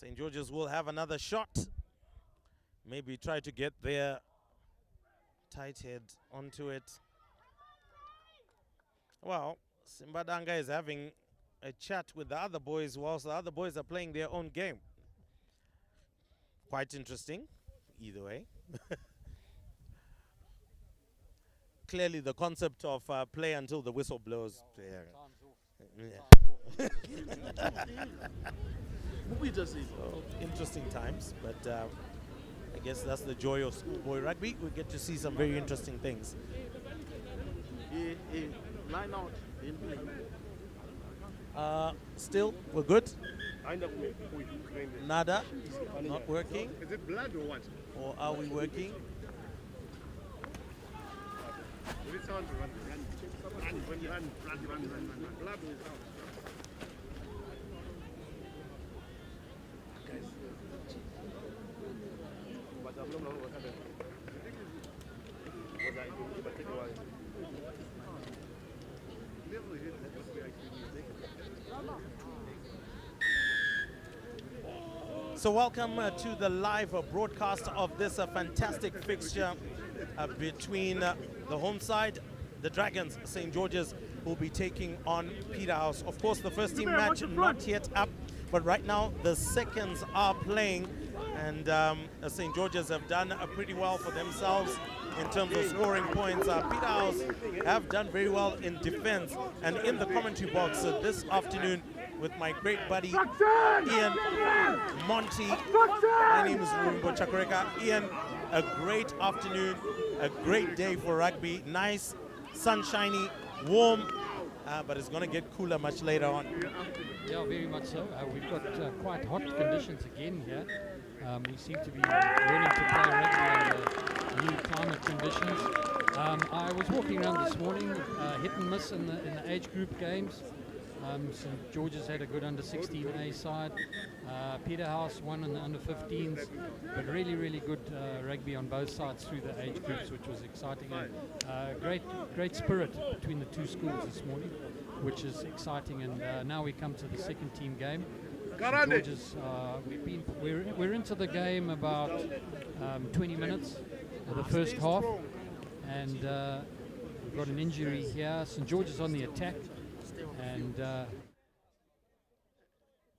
St. George's will have another shot. Maybe try to get their tight head onto it. Well, Simbadanga is having a chat with the other boys whilst the other boys are playing their own game. Quite interesting, either way. Clearly the concept of play until the whistle blows. Yeah. So, interesting times, but I guess that's the joy of schoolboy rugby. We get to see some very interesting things. Line out. Still, we're good. Nada, not working. Is it blood or what? Or are we working? It sounds run. Blood is out. So welcome to the live broadcast of this fantastic fixture between the home side, the Dragons, St. George's, will be taking on Peterhouse. Of course, the first team match not yet up, but right now the seconds are playing, and St. George's have done pretty well for themselves in terms of scoring points. Peterhouse have done very well in defense, and in the commentary box this afternoon with my great buddy Ian, Monty. My name is Rumbo Chakureka. Ian, a great afternoon, a great day for rugby. Nice, sunshiny, warm, but it's going to get cooler much later on. Yeah, very much so. We've got quite hot conditions again here. We seem to be learning to play rugby under new climate conditions. I was walking around this morning, hit and miss in the age group games. St. George's had a good under 16A side. Peterhouse won in the under 15s, but really good rugby on both sides through the age groups, which was exciting. And great spirit between the two schools this morning, which is exciting. And now we come to the second team game. St. George's, we're into the game about 20 minutes of the first half, and we've got an injury here. St. George's on the attack. And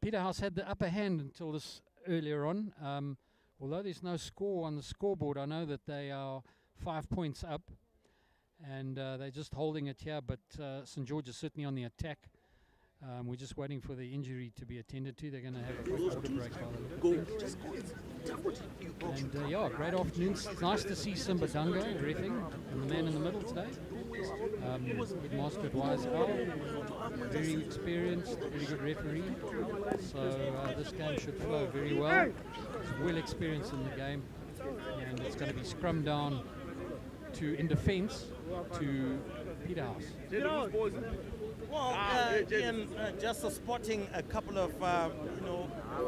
Peterhouse had the upper hand until this earlier on. Although there's no score on the scoreboard, I know that they are 5 points up, and they're just holding it here. But St. George is certainly on the attack. We're just waiting for the injury to be attended to. They're going to have a quick order break by the look of things. And yeah, great afternoon. It's nice to see Simbadanga reffing, and the man in the middle today. Headmaster YSL, very experienced, very good referee. So this game should flow very well. He's well experienced in the game, and it's going to be scrum down to in defence to Peterhouse. Well, Ian, just spotting a couple of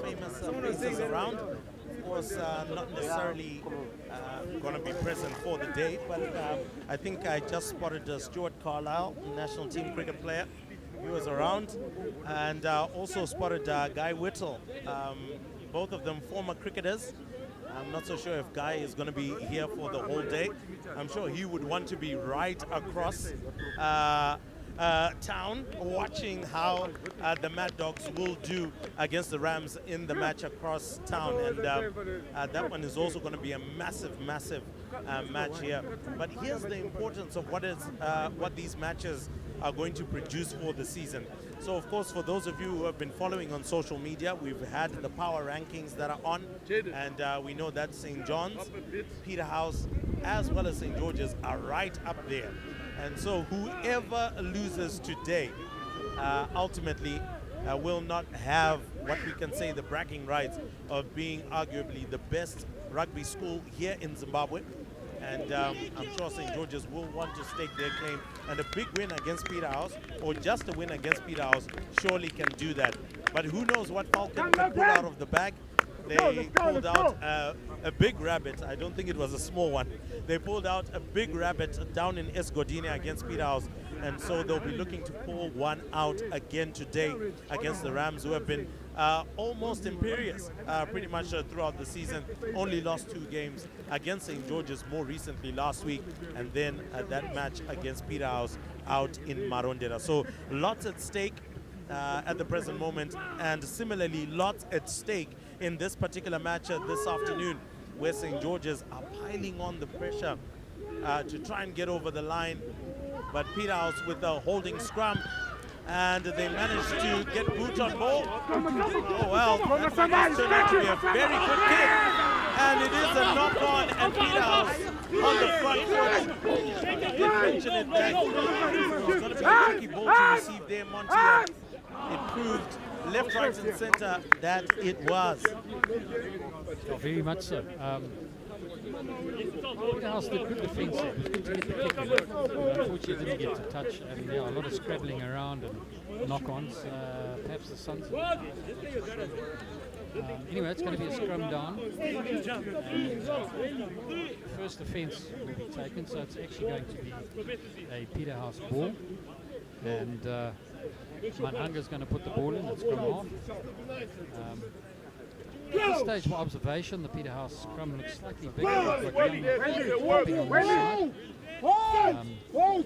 famous faces around. Of course, not necessarily going to be present for the day, but I think I just spotted Stuart Carlisle, national team cricket player. He was around, and also spotted Guy Whittle, both of them former cricketers. I'm not so sure if Guy is going to be here for the whole day. I'm sure he would want to be right across town watching how the Mad Dogs will do against the Rams in the match across town, and that one is also going to be a massive match here. But here's the importance of what these matches are going to produce for the season. So of course, for those of you who have been following on social media, we've had the power rankings that are on, and we know that St. John's, Peterhouse, as well as St. George's are right up there. And so whoever loses today ultimately will not have what we can say the bragging rights of being arguably the best rugby school here in Zimbabwe. And I'm sure St. George's will want to stake their claim. And a big win against Peterhouse, or just a win against Peterhouse, surely can do that. But who knows what Falcon can pull out of the bag. They pulled out a big rabbit. I don't think it was a small one. They pulled out a big rabbit down in Esgodini against Peterhouse, and so they'll be looking to pull one out again today against the Rams, who have been almost imperious pretty much throughout the season. Only lost 2 games against St. George's more recently last week, and then that match against Peterhouse out in Marondera. So lots at stake at the present moment, and similarly lots at stake in this particular match this afternoon, where St. George's are piling on the pressure to try and get over the line. But Peterhouse with a holding scrum, and they managed to get boot on ball. Oh well, that turned out to be a very good kick, and it is a knock-on, and Peterhouse on the front foot. You did mention it that it was going to be a tricky ball to receive there, Monty. It proved left, right, and center that it was. Oh, very much so. Peterhouse did good defence there. It was good to get the kick in. Unfortunately, didn't get to touch, and a lot of scrabbling around and knock-ons. Perhaps the Suns. Anyway, it's going to be a scrum down. And, first offence will be taken, so it's actually going to be a Peterhouse ball. And Manhanga's going to put the ball in. It's scrum off. At this stage, for observation, the Peterhouse scrum looks slightly bigger. We've got Young on the side.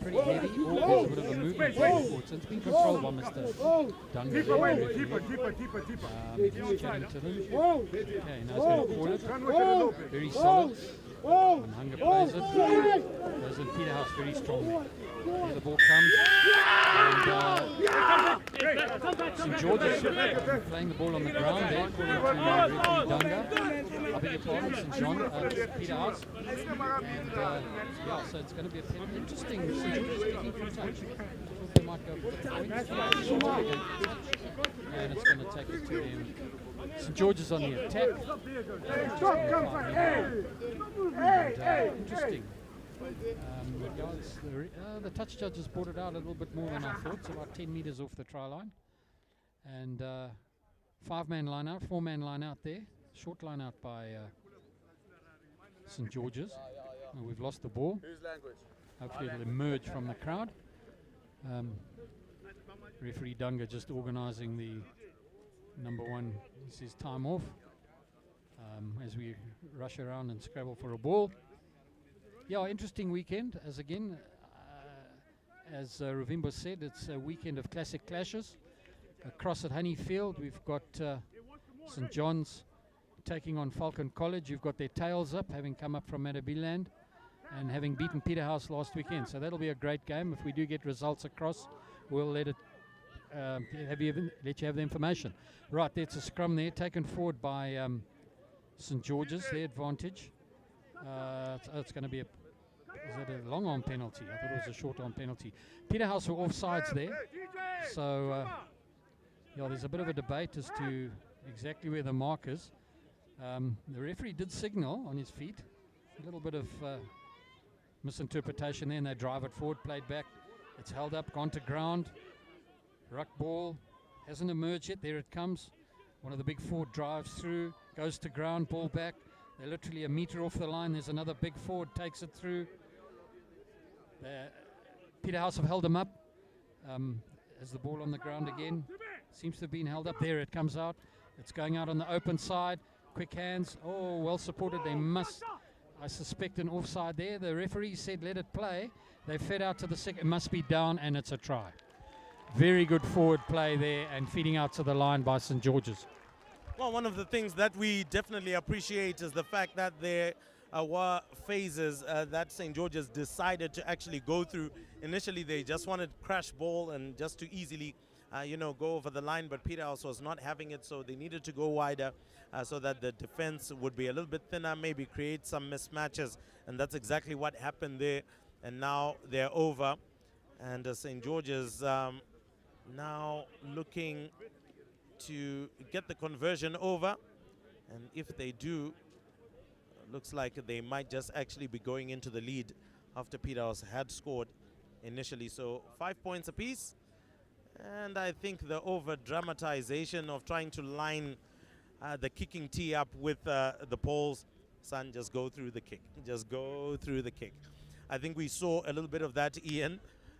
Pretty heavy. There's a bit of a movement forward. So it's been controlled by Mr. Dunga. He's chatting to them. Okay, now he's going to call it. Very solid. Manhanga plays it. Goes in Peterhouse very strongly. Here the ball comes. And St. George's playing the ball on the ground there, calling to Referee Dunga. I beg your pardon, St. John, Peterhouse. And so it's going to be a interesting. St. George's kicking from touch. They might go for the point. And it's going to take it to them. St. George's on the attack. Interesting. The touch judges brought it out a little bit more than I thought, so about 10 metres off the try line. And 5-man line out, 4-man line out there. Short line out by St. George's. We've lost the ball. Hopefully it'll emerge from the crowd. Referee Dunga just organising the number 1. He says time off as we rush around and scrabble for a ball. Yeah, interesting weekend. As Ravimbo said, it's a weekend of classic clashes. Across at Honeyfield, we've got St. John's taking on Falcon College. You've got their tails up, having come up from Matabiland and having beaten Peterhouse last weekend. So that'll be a great game. If we do get results across, we'll let you have the information. Right, there's a scrum there, taken forward by St. George's, their advantage. It's going to be is that a long arm penalty? I thought it was a short arm penalty. Peterhouse were offsides there. So, there's a bit of a debate as to exactly where the mark is. The referee did signal on his feet. A little bit of misinterpretation there, and they drive it forward, played back. It's held up, gone to ground. Ruck ball hasn't emerged yet. There it comes. One of the big forward drives through, goes to ground, ball back. They're literally a metre off the line. There's another big forward, takes it through. Peterhouse have held him up. As the ball on the ground again. Seems to have been held up. There it comes out. It's going out on the open side. Quick hands. Oh, well supported. They must, I suspect, an offside there. The referee said let it play. They fed out to the second. It must be down, and it's a try. Very good forward play there and feeding out to the line by St. George's. Well, one of the things that we definitely appreciate is the fact that there were phases that St. George's decided to actually go through. Initially, they just wanted crash ball and just to easily, go over the line, but Peterhouse was not having it, so they needed to go wider so that the defense would be a little bit thinner, maybe create some mismatches, and that's exactly what happened there. And now they're over, and St. George's now looking to get the conversion over, and if they do, looks like they might just actually be going into the lead after Peterhouse had scored initially. So 5 points apiece, and I think the over dramatization of trying to line the kicking tee up with the poles. Son, just go through the kick, just go through the kick. I think we saw a little bit of that, Ian,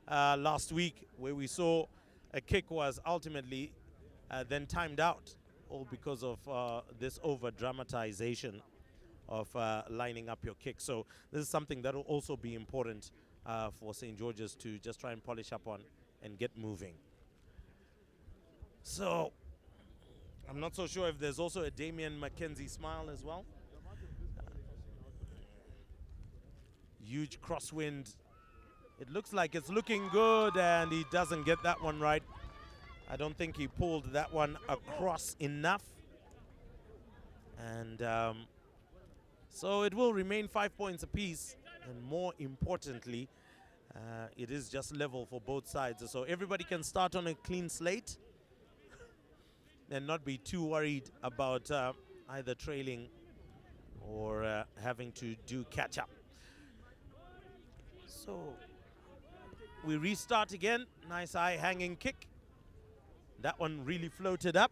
last week, where we saw a kick was ultimately then timed out all because of this over-dramatization of lining up your kick. So this is something that will also be important for St. George's to just try and polish up on and get moving. So I'm not so sure if there's also a Damian McKenzie smile as well. Huge crosswind. It looks like it's looking good, and he doesn't get that one right. I don't think he pulled that one across enough. And so it will remain 5 points apiece. And more importantly, it is just level for both sides. So everybody can start on a clean slate and not be too worried about either trailing or having to do catch up. So we restart again. Nice high hanging kick. That one really floated up.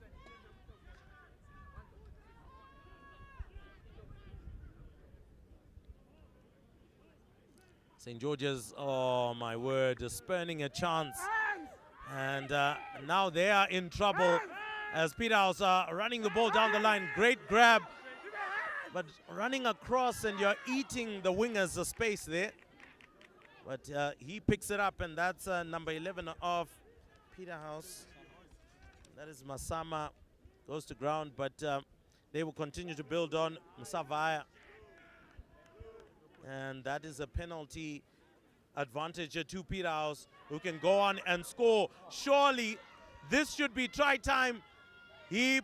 St. George's, oh my word, is spurning a chance. And now they are in trouble as Peterhouse are running the ball down the line. Great grab, but running across and you're eating the wingers the space there. But he picks it up, and that's number 11 of Peterhouse. That is Masama, goes to ground, but they will continue to build on Musavaya. And that is a penalty advantage to Peterhouse, who can go on and score. Surely this should be try time. He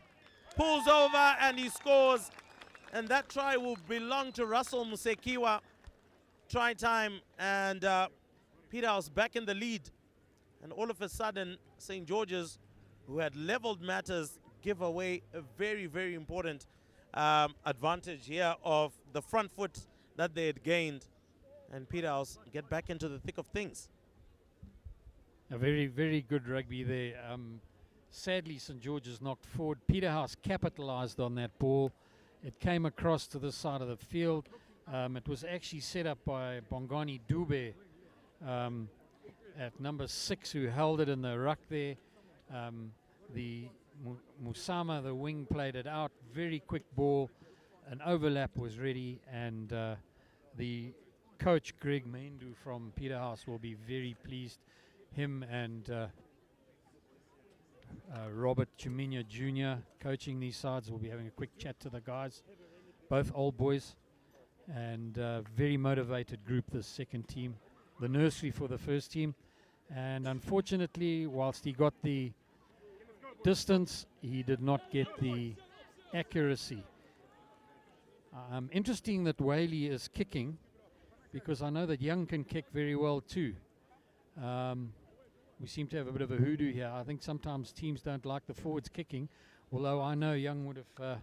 pulls over and he scores. And that try will belong to Russell Musekiwa. Try time, and Peterhouse back in the lead. And all of a sudden, St. George's, who had leveled matters, give away a very, very important advantage here of the front foot that they had gained, and Peterhouse get back into the thick of things. A very, very good rugby there. Sadly, St. George's knocked forward. Peterhouse capitalized on that ball. It came across to the side of the field. It was actually set up by Bongani Dube at number 6, who held it in the ruck there. The Musama, the wing, played it out. Very quick ball. An overlap was ready, and the coach, Greg Maindu from Peterhouse, will be very pleased. Him and Robert Chiminya Jr. coaching these sides. We'll be having a quick chat to the guys, both old boys, and very motivated group, this second team. The nursery for the first team. And unfortunately, whilst he got the distance, he did not get the accuracy. Interesting that Whaley is kicking, because I know that Young can kick very well too. We seem to have a bit of a hoodoo here. I think sometimes teams don't like the forwards kicking, although I know Young would have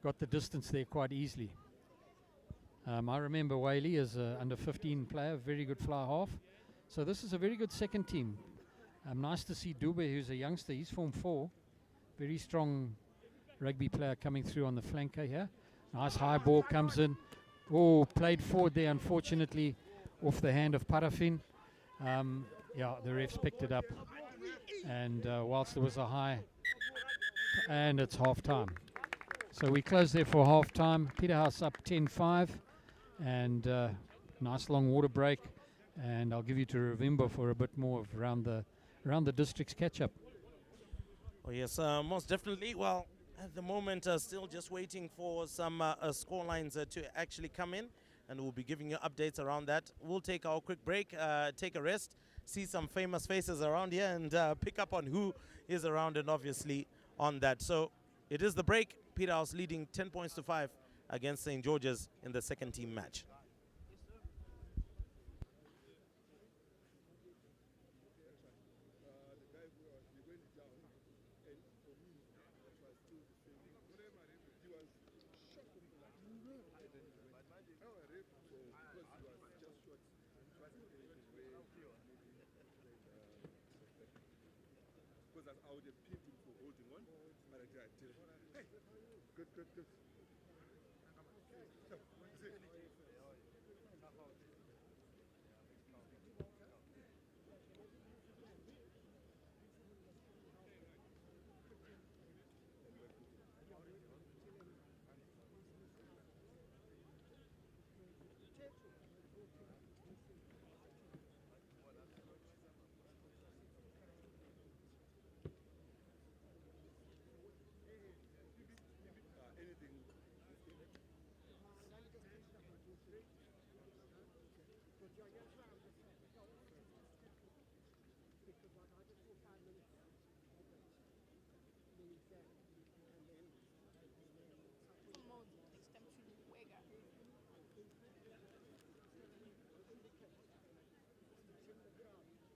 got the distance there quite easily. I remember Whaley as an under-15 player, very good fly half. So this is a very good second team. Nice to see Dube, who's a youngster. He's Form 4. Very strong rugby player coming through on the flanker here. Nice high ball comes in. Oh, played forward there, unfortunately, off the hand of Parafin. Yeah, the refs picked it up. And whilst there was a high, and it's half-time. So we close there for half-time. Peterhouse up 10-5. And nice long water break. And I'll give you to Ravimba for a bit more of around the district's catch-up. Oh yes, most definitely. Well, at the moment, still just waiting for some score lines to actually come in, and we'll be giving you updates around that. We'll take our quick break, take a rest, see some famous faces around here, and pick up on who is around, and obviously on that. So it is the break. Peterhouse leading 10 points to 5 against St. George's in the second team match. Good.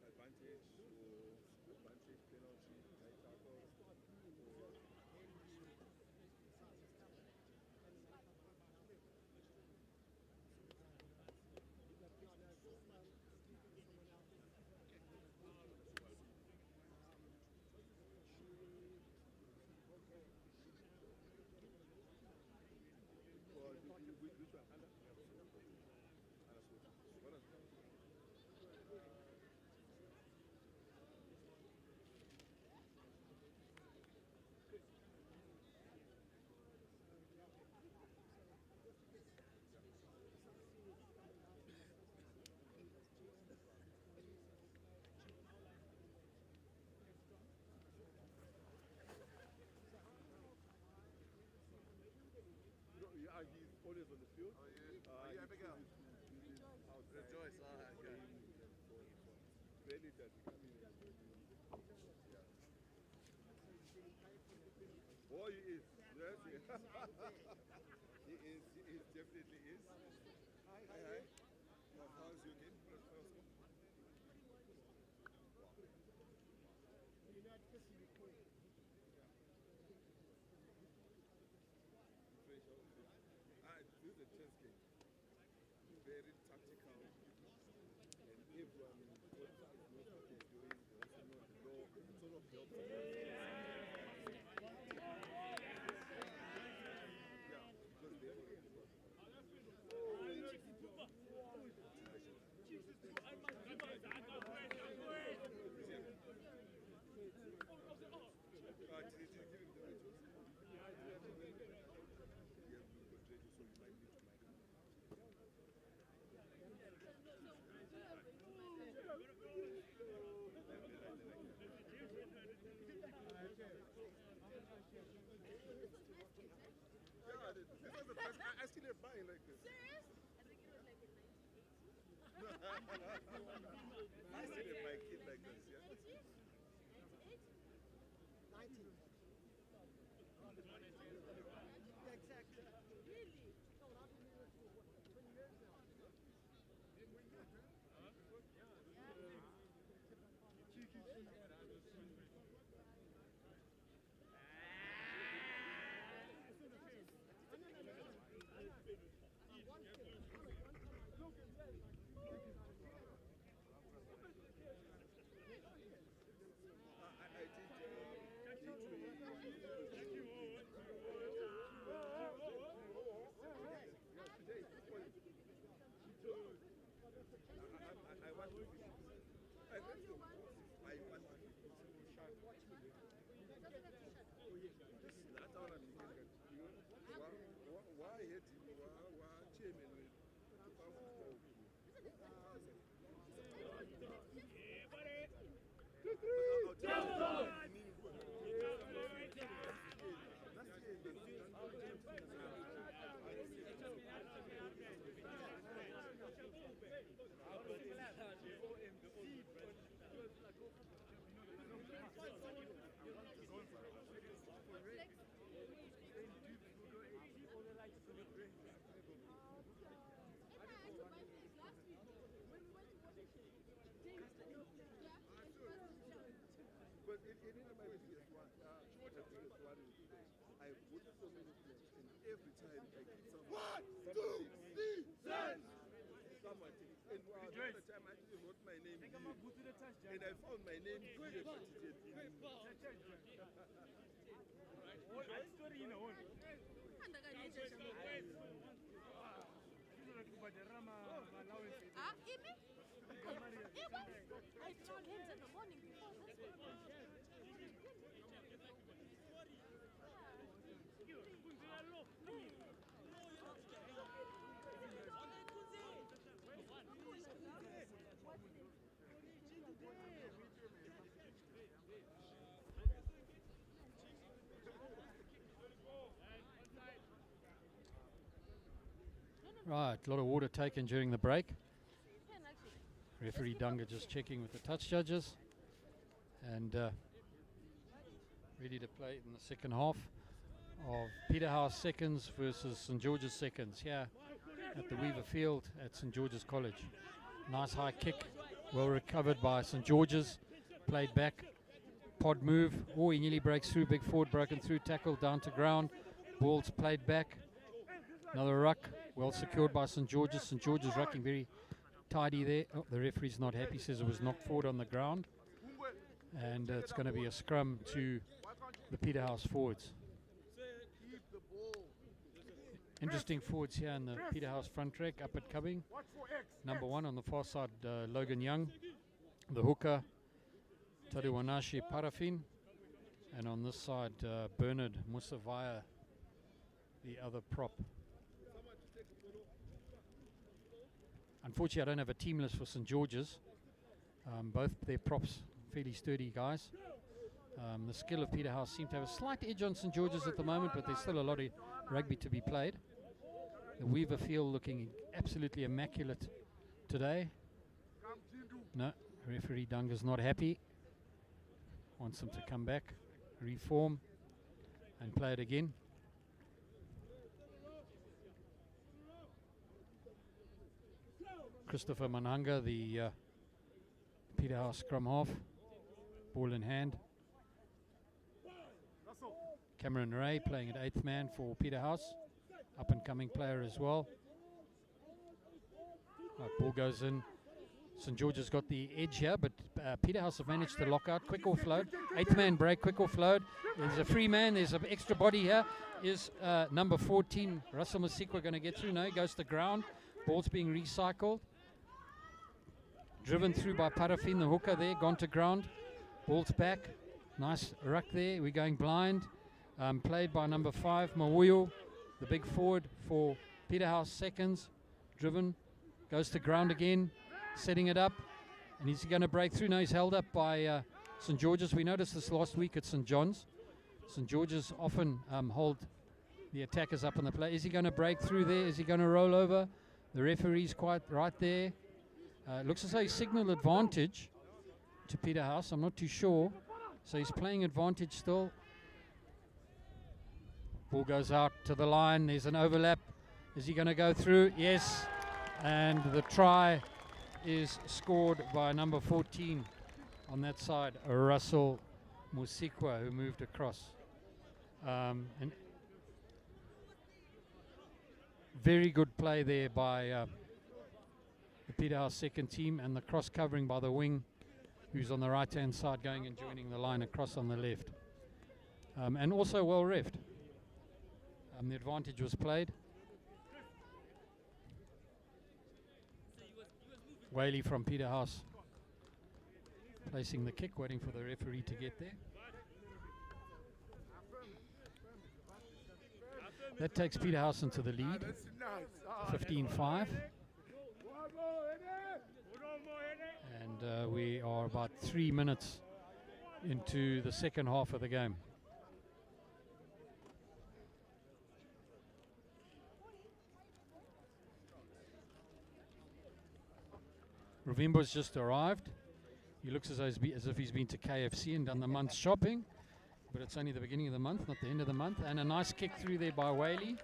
Advantage or advantage penalty, high tackle, or which one? Under? What else? Yeah, he's always on the field. Oh, yeah. Yeah, Abigail. Rejoice. Okay. Rarely does he come in. Yeah. Oh, he is. Yes, he is. He definitely is. Hi. How's your game? This is a chess game. Very tactical. And everyone on both sides knows what they're doing. They also know the law. It sort of helps. Yeah, because they did you give him the right choice? Yeah, because ready, so you might need to mic him. Yeah, this was the first. I still have buying like this. Serious? I think it was like in 98. I still have my kid like this, yeah. 98? 19. Exactly. Really? No, I've been here for what, 20 years now. I want to be. I want to. That's all I'm thinking. Why hate him? Why chairman with 2020. But it is my biggest one. I put so many players, and every time I get someone. 1, 2, 3, set! Someone takes. And the other time I actually wrote my name here. And I found my name here, but it didn't. Ah, Imi? I had 2 games in the morning before this one. No. Right, a lot of water taken during the break. Can actually. Referee Dunga just checking with the touch judges. And ready to play in the second half of Peterhouse seconds versus St. George's seconds here at the Weaver Field at St. George's College. Nice high kick, well recovered by St. George's, played back, pod move, oh he nearly breaks through, big forward broken through, tackle down to ground, ball's played back, another ruck, well secured by St. George's. St. George's rucking very tidy there. Oh, the referee's not happy, says it was knocked forward on the ground, and it's going to be a scrum to the Peterhouse forwards. Interesting forwards here in the Peterhouse front track, up at coming. Number 1 on the far side, Logan Young. The hooker, Taruwanashi Parafin. And on this side, Bernard Musavaya, the other prop. Unfortunately, I don't have a team list for St. George's. Both their props, fairly sturdy guys. The skill of Peterhouse seem to have a slight edge on St. George's at the moment, but there's still a lot of rugby to be played. The Weaver Field looking absolutely immaculate today. No, referee Dunga's not happy. Wants them to come back, reform, and play it again. Christopher Manhanga, the Peterhouse scrum half, ball in hand. Cameron Ray playing at 8th man for Peterhouse, up and coming player as well. Right, ball goes in. St. George's got the edge here, but Peterhouse have managed to lock out. Quick offload, 8th man break, quick offload. There's a free man, there's an extra body here. Is number 14, Russell Masikwa, going to get through? No, he goes to ground. Ball's being recycled. Driven through by Parafin, the hooker there, gone to ground. Ball's back. Nice ruck there. We're going blind. Played by number 5, Mawuyo, the big forward for Peterhouse seconds. Driven, goes to ground again, setting it up. And is he going to break through? No, he's held up by St. George's. We noticed this last week at St. John's. St. George's often hold the attackers up on the play. Is he going to break through there? Is he going to roll over? The referee's quite right there. Looks as though he's signal advantage to Peterhouse. I'm not too sure. So he's playing advantage still. Ball goes out to the line. There's an overlap. Is he going to go through? Yes. And the try is scored by number 14 on that side, Russell Musikwa, who moved across. And very good play there by the Peterhouse second team, and the cross covering by the wing, who's on the right hand side going and joining the line across on the left. And also well reffed. The advantage was played. Whaley from Peterhouse placing the kick, waiting for the referee to get there. That takes Peterhouse into the lead, 15-5. And we are about 3 minutes into the second half of the game. Ravimbo's just arrived. He looks as if he's been to KFC and done the month's shopping, but it's only the beginning of the month, not the end of the month. And a nice kick through there by Whaley.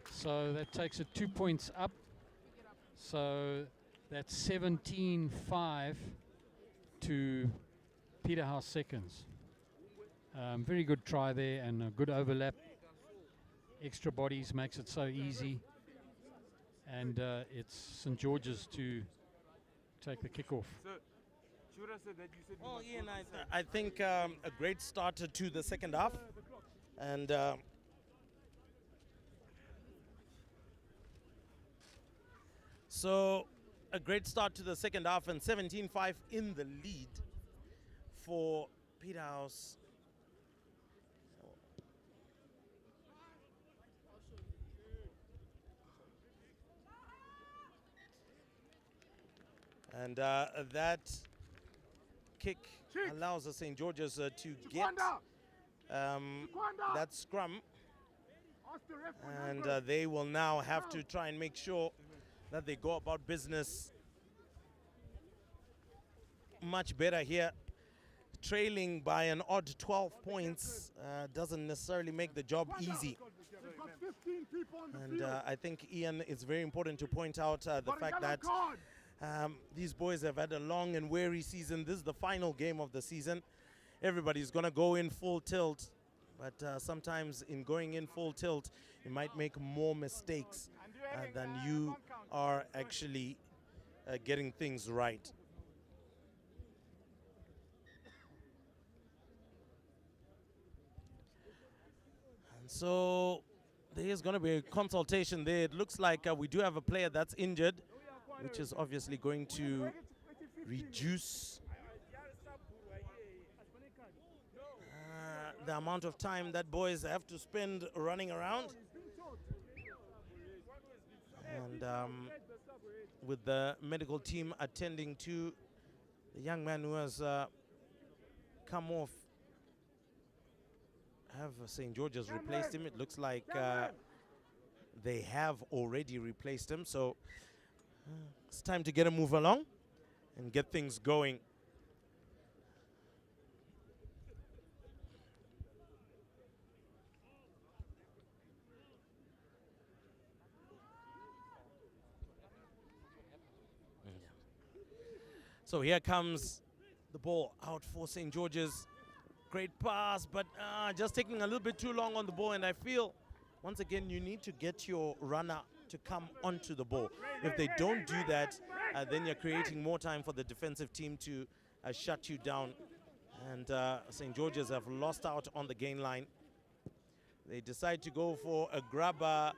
So that takes it 2 points up. So that's 17-5 to Peterhouse seconds. Very good try there and a good overlap. Extra bodies makes it so easy. And it's St. George's to take the kickoff. Oh, Ian, I think a great start to the second half. And so a great start to the second half, and 17-5 in the lead for Peterhouse. And that kick allows the St. George's to get that scrum. And they will now have to try and make sure that they go about business much better here. Trailing by an odd 12 points doesn't necessarily make the job easy. And I think, Ian, it's very important to point out the fact that these boys have had a long and weary season. This is the final game of the season. Everybody's going to go in full tilt. But sometimes in going in full tilt, you might make more mistakes than you are actually getting things right. And so there is going to be a consultation there. It looks like we do have a player that's injured, which is obviously going to reduce the amount of time that boys have to spend running around. And with the medical team attending to the young man who has come off, have St. George's replaced him? It looks like they have already replaced him. So it's time to get a move along and get things going. So here comes the ball out for St. George's. Great pass, but just taking a little bit too long on the ball. And I feel, once again, you need to get your runner to come onto the ball. If they don't do that, then you're creating more time for the defensive team to shut you down. And St. George's have lost out on the gain line. They decide to go for a grabber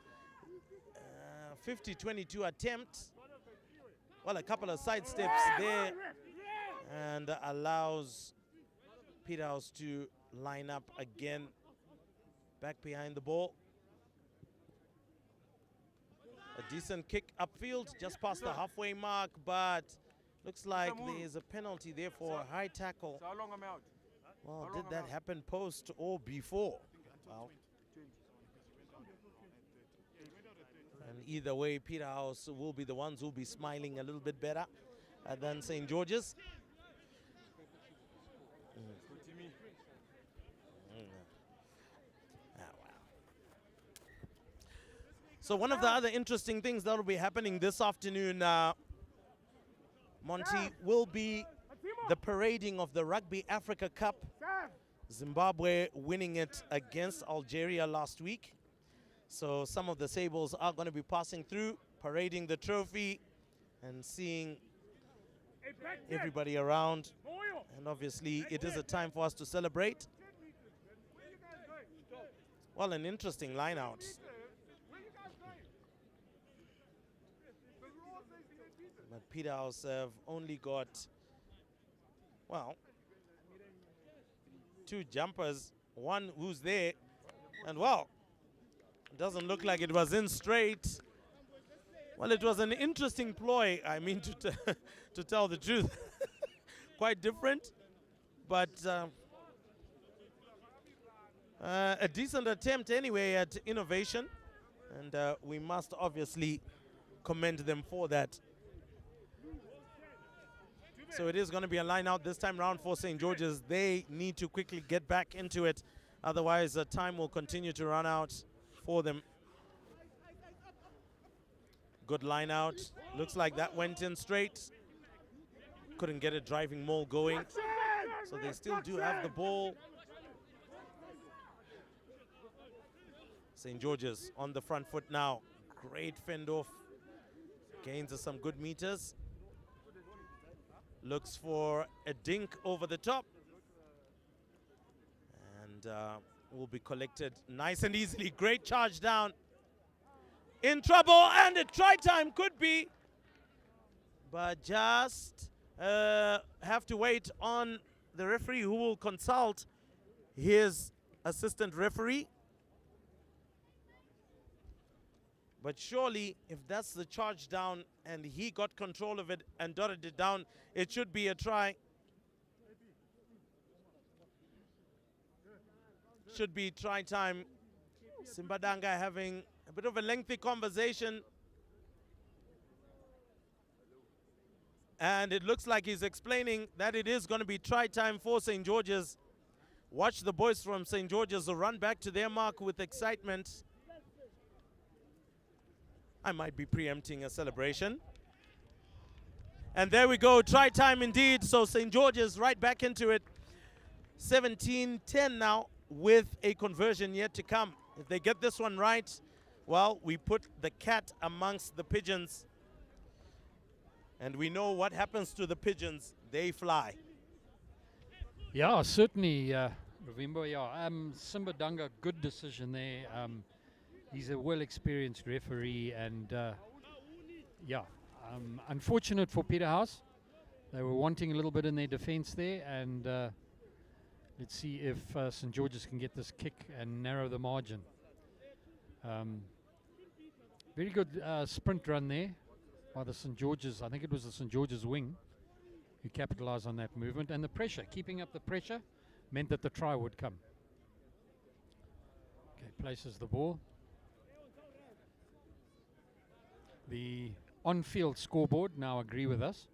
50-22 attempt. Well, a couple of side steps there, and allows Peterhouse to line up again back behind the ball. A decent kick upfield just past the halfway mark, but looks like there's a penalty there for a high tackle. Well, did that happen post or before? Well, and either way, Peterhouse will be the ones who will be smiling a little bit better than St. George's. So one of the other interesting things that will be happening this afternoon, Monty, will be the parading of the Rugby Africa Cup. Zimbabwe winning it against Algeria last week. So some of the Sables are going to be passing through, parading the trophy and seeing everybody around. And obviously it is a time for us to celebrate. Well, an interesting line out. But Peterhouse have only got, well, two jumpers, one who's there, and well, it doesn't look like it was in straight. Well, it was an interesting ploy, I mean, to tell the truth. Quite different, but a decent attempt anyway at innovation, and we must obviously commend them for that. So it is going to be a line out this time round for St. George's. They need to quickly get back into it. Otherwise, time will continue to run out for them. Good line out. Looks like that went in straight. Couldn't get a driving maul going. So they still do have the ball. St. George's on the front foot now. Great fend off. Gains us some good meters. Looks for a dink over the top. And will be collected nice and easily. Great charge down. In trouble, and a try time could be. But just have to wait on the referee, who will consult his assistant referee. But surely, if that's the charge down and he got control of it and dotted it down, it should be a try. Should be try time. Simbadanga having a bit of a lengthy conversation And it looks like he's explaining that it is going to be try time for St. George's. Watch the boys from St. George's run back to their mark with excitement. I might be preempting a celebration. And there we go, try time indeed. So St. George's right back into it. 17-10 now with a conversion yet to come. If they get this one right, well, we put the cat amongst the pigeons. And we know what happens to the pigeons. They fly. Yeah, certainly, Ravimbo. Yeah, Simba Dunga, good decision there. He's a well-experienced referee, and yeah, unfortunate for Peterhouse. They were wanting a little bit in their defence there, and let's see if St. George's can get this kick and narrow the margin. Very good sprint run there by the St. George's. I think it was the St. George's wing who capitalised on that movement, and the pressure, keeping up the pressure, meant that the try would come. Okay, places the ball. The on-field scoreboard now agree with us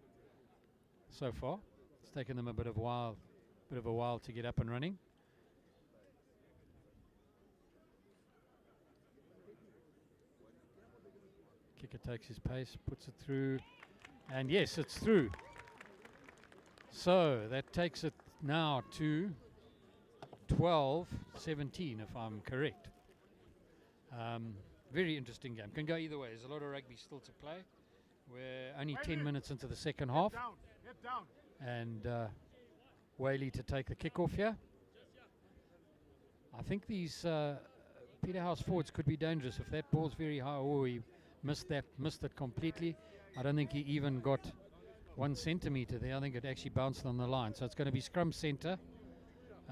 so far. It's taken them a bit of a while to get up and running. Kicker takes his pace, puts it through, and yes, it's through. So that takes it now to 12-17, if I'm correct. Very interesting game. Can go either way. There's a lot of rugby still to play. We're only 10 minutes into the second half. And Whaley to take the kickoff here. I think these Peterhouse forwards could be dangerous if that ball's very high. Oh, he missed it completely. I don't think he even got 1 centimetre there. I think it actually bounced on the line. So it's going to be scrum centre.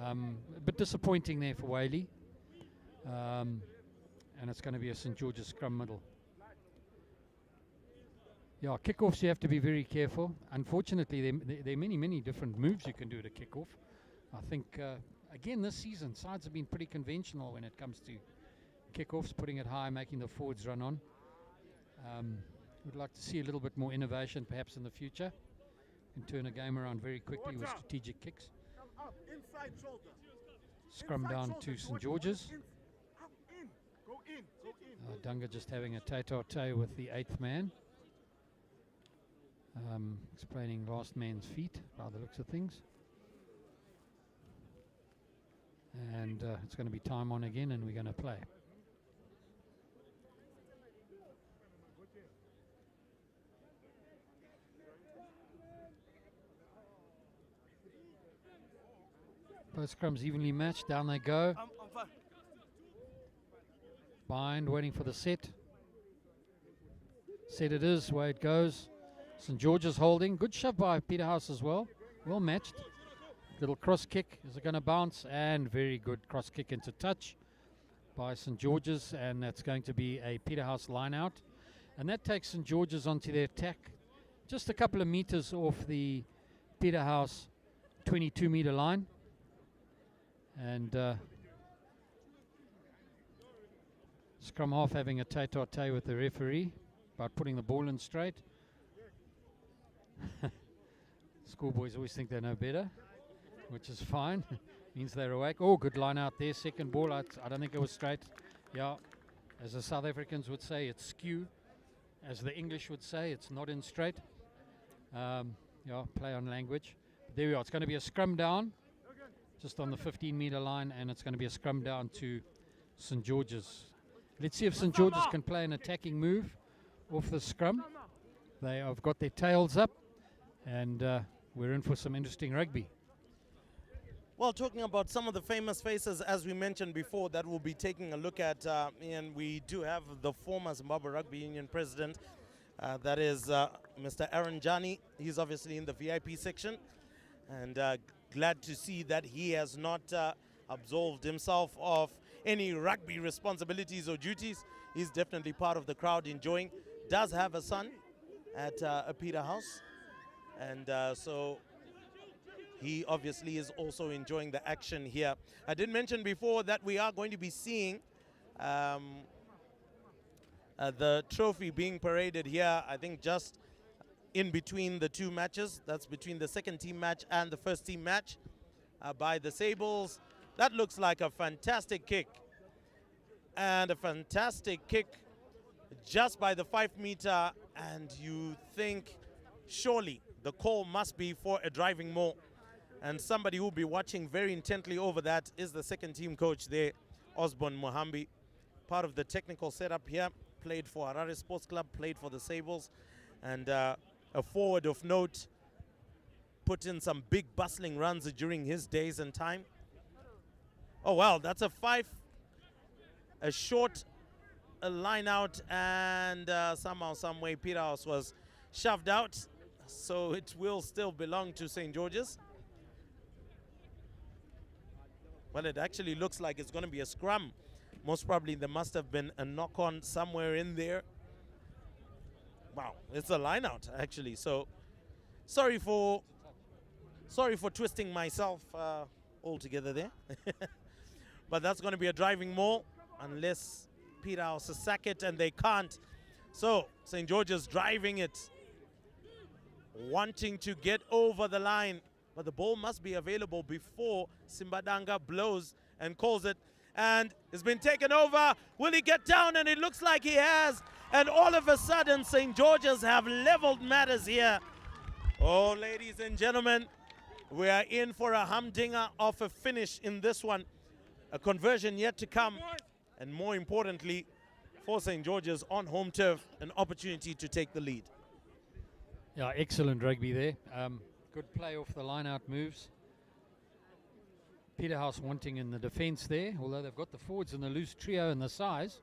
A bit disappointing there for Whaley. And it's going to be a St. George's scrum middle. Yeah, kickoffs you have to be very careful. Unfortunately, there are many different moves you can do at a kickoff. I think, again, this season, sides have been pretty conventional when it comes to kickoffs, putting it high, making the forwards run on. We'd like to see a little bit more innovation perhaps in the future and turn a game around very quickly with strategic kicks. Scrum down to St. George's. Dunga just having a tete-a-tete with the 8th man. Explaining last man's feet by the looks of things. And it's going to be time on again, and we're going to play. Both scrums evenly matched. Down they go. Bind waiting for the set. Set it is, way it goes. St. George's holding. Good shove by Peterhouse as well. Well matched. Little cross kick. Is it going to bounce? And very good cross kick into touch by St. George's. And that's going to be a Peterhouse line out. And that takes St. George's onto their attack. Just a couple of meters off the Peterhouse 22-meter line. And scrum half having a tete-a-tete with the referee about putting the ball in straight. Schoolboys always think they know better, which is fine. Means they're awake. Oh, good line out there. Second ball. I don't think it was straight. Yeah, as the South Africans would say, it's skew. As the English would say, it's not in straight. Yeah, play on language. But there we are. It's going to be a scrum down just on the 15-meter line, and it's going to be a scrum down to St. George's. Let's see if St. George's can play an attacking move off the scrum. They have got their tails up, and we're in for some interesting rugby. Well, talking about some of the famous faces, as we mentioned before, that we'll be taking a look at, and we do have the former Zimbabwe Rugby Union president, that is Mr. Aaron Jani. He's obviously in the VIP section, and glad to see that he has not absolved himself of any rugby responsibilities or duties. He's definitely part of the crowd enjoying. Does have a son at a Peterhouse, and so he obviously is also enjoying the action here. I did mention before that we are going to be seeing the trophy being paraded here, I think just in between the two matches. That's between the second team match and the first team match by the Sables. That looks like a fantastic kick. And a fantastic kick just by the 5 meter. And you think surely the call must be for a driving maul. And somebody who will be watching very intently over that is the second team coach there, Osborne Mohambi. Part of the technical setup here. Played for Harare Sports Club, played for the Sables. And a forward of note, put in some big bustling runs during his days and time. Oh, well, that's a short line out, and somehow, some way, Peterhouse was shoved out. So it will still belong to St. George's. Well, it actually looks like it's going to be a scrum. Most probably there must have been a knock-on somewhere in there. Wow, it's a line out actually. So sorry for twisting myself altogether there. But that's going to be a driving maul unless Peterhouse sack it, and they can't. So St. George's driving it, wanting to get over the line, but the ball must be available before Simbadanga blows and calls it. And it's been taken over. Will he get down? And it looks like he has. And all of a sudden, St. George's have leveled matters here. Oh, ladies and gentlemen, we are in for a humdinger of a finish in this one. A conversion yet to come. And more importantly, for St. George's on home turf, an opportunity to take the lead. Yeah, excellent rugby there. Good play off the line-out moves. Peterhouse wanting in the defence there, although they've got the forwards and the loose trio and the size.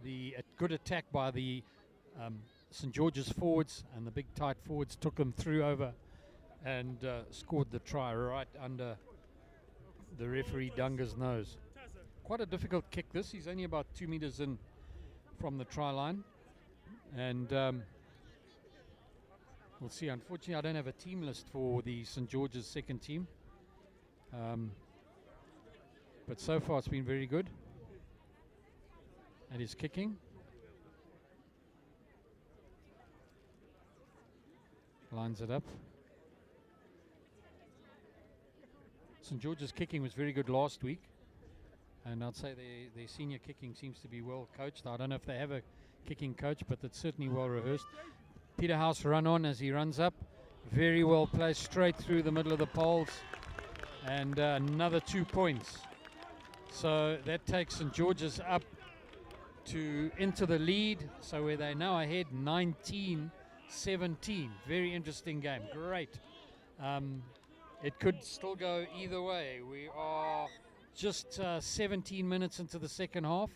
The good attack by the St. George's forwards, and the big tight forwards took them through over and scored the try right under the referee Dunga's nose. Quite a difficult kick this. He's only about 2 meters in from the try line. And we'll see. Unfortunately, I don't have a team list for the St. George's second team. But so far it's been very good. And he's kicking. Lines it up. St. George's kicking was very good last week. And I'd say their senior kicking seems to be well coached. I don't know if they have a kicking coach, but it's certainly well rehearsed. Peterhouse run on as he runs up. Very well placed straight through the middle of the poles. And another 2 points. So that takes St. George's up to into the lead. So where they now ahead 19-17. Very interesting game. Great. It could still go either way. We are just 17 minutes into the second half,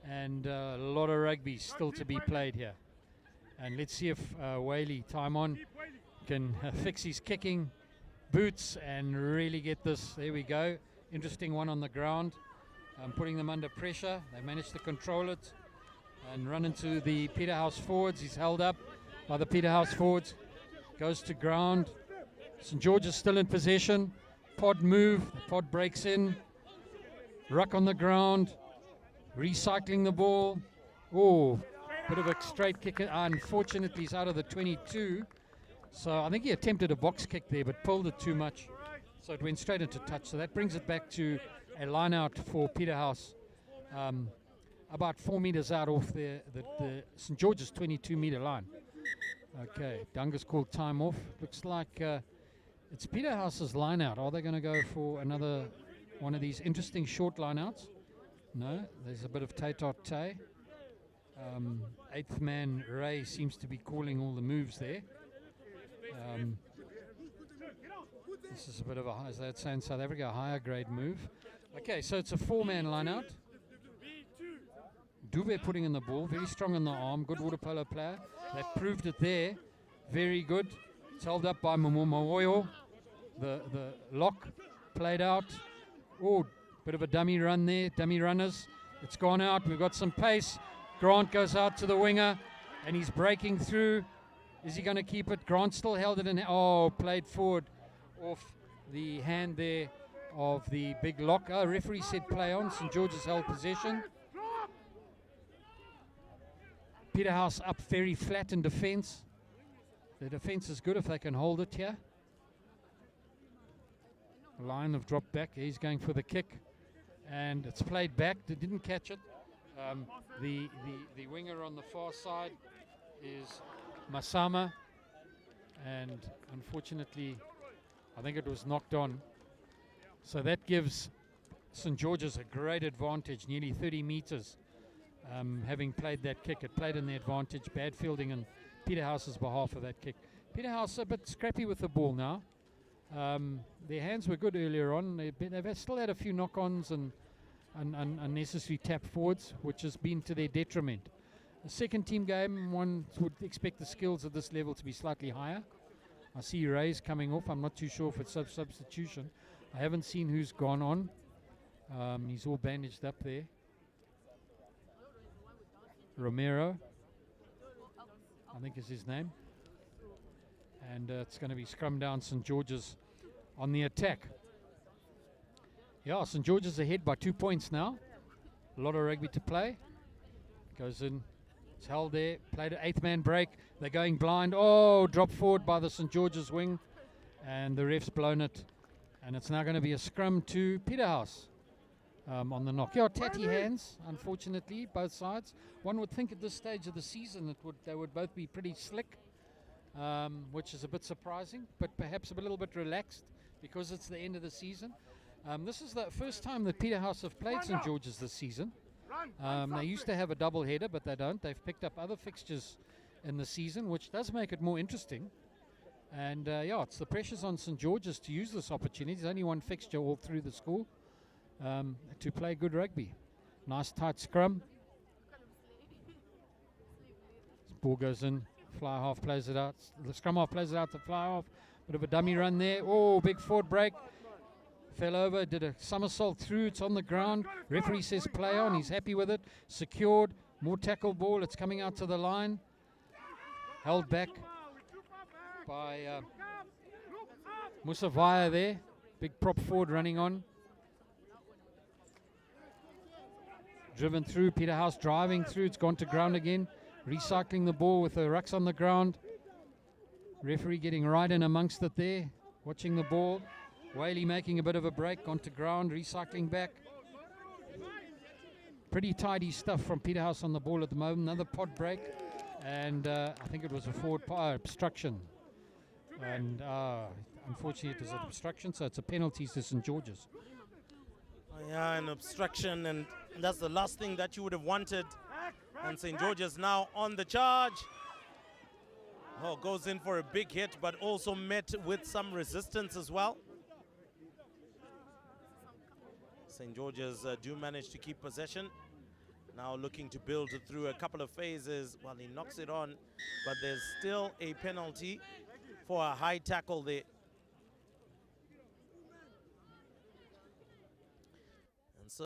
and a lot of rugby still to be played here. And let's see if Whaley Taimon can fix his kicking boots and really get this. There we go. Interesting one on the ground. Putting them under pressure. They managed to control it and run into the Peterhouse forwards. He's held up by the Peterhouse forwards. Goes to ground. St. George is still in possession. Pod move. The pod breaks in. Ruck on the ground. Recycling the ball. Oh, bit of a straight kick. Unfortunately, he's out of the 22. So I think he attempted a box kick there, but pulled it too much. So it went straight into touch. So that brings it back to a line out for Peterhouse. About 4 meters out off the St. George's 22-meter line. Okay, Dunga's called time off. Looks like it's Peterhouse's line out. Are they going to go for another one of these interesting short line outs? No, there's a bit of tay-tot-tay. Eighth man Ray seems to be calling all the moves there. This is a bit of a, as they'd say in South Africa, a higher grade move. Okay, so it's a 4-man line out. Dube putting in the ball, very strong in the arm, good water polo player. They proved it there, very good. It's held up by Momoyo. The lock played out. Oh, bit of a dummy run there, dummy runners. It's gone out, we've got some pace. Grant goes out to the winger, and he's breaking through. Is he going to keep it? Grant still held it in. Oh, played forward off the hand there of the big lock. Oh, referee said play on. St. George's held possession. Peterhouse up very flat in defence. The defense is good if they can hold it here. The line have dropped back. He's going for the kick, and it's played back. They didn't catch it. The winger on the far side is Masama, and unfortunately, I think it was knocked on. So that gives St. George's a great advantage, nearly 30 meters, having played that kick. It played in the advantage. Bad fielding on Peterhouse's behalf of that kick. Peterhouse a bit scrappy with the ball now. Their hands were good earlier on. They've still had a few knock-ons and unnecessary tap forwards, which has been to their detriment. A second team game, one would expect the skills at this level to be slightly higher. I see Ray's coming off. I'm not too sure if it's substitution. I haven't seen who's gone on. He's all bandaged up there. Romero, I think is his name. And it's going to be scrum down St. George's on the attack. Yeah, St. George's ahead by 2 points now. A lot of rugby to play. Goes in. It's held there. Played an 8-man break. They're going blind. Oh, drop forward by the St. George's wing. And the ref's blown it. And it's now going to be a scrum to Peterhouse on the knock. Yeah, tatty hands, unfortunately, both sides. One would think at this stage of the season they would both be pretty slick, which is a bit surprising, but perhaps a little bit relaxed because it's the end of the season. This is the first time that Peterhouse have played St. George's this season. They used to have a double header, but they don't. They've picked up other fixtures in the season, which does make it more interesting. And yeah, it's the pressures on St. George's to use this opportunity. There's only one fixture all through the school to play good rugby. Nice tight scrum. Ball goes in. Fly half plays it out. The scrum half plays it out to fly half. Bit of a dummy run there. Oh, big forward break. Fell over, did a somersault through. It's on the ground. Referee says play on. He's happy with it. Secured. More tackle ball. It's coming out to the line. Held back by Musavaya there. Big prop forward running on. Driven through. Peterhouse driving through. It's gone to ground again. Recycling the ball with the rucks on the ground. Referee getting right in amongst it there. Watching the ball. Whaley making a bit of a break. Gone to ground. Recycling back. Pretty tidy stuff from Peterhouse on the ball at the moment. Another pod break. And I think it was a forward obstruction. And unfortunately it was an obstruction, so it's a penalty to St. George's. Yeah, an obstruction, and that's the last thing that you would have wanted. And St. George's now on the charge. Oh, goes in for a big hit, but also met with some resistance as well. St. George's do manage to keep possession. Now looking to build it through a couple of phases. Well, he knocks it on, but there's still a penalty for a high tackle there.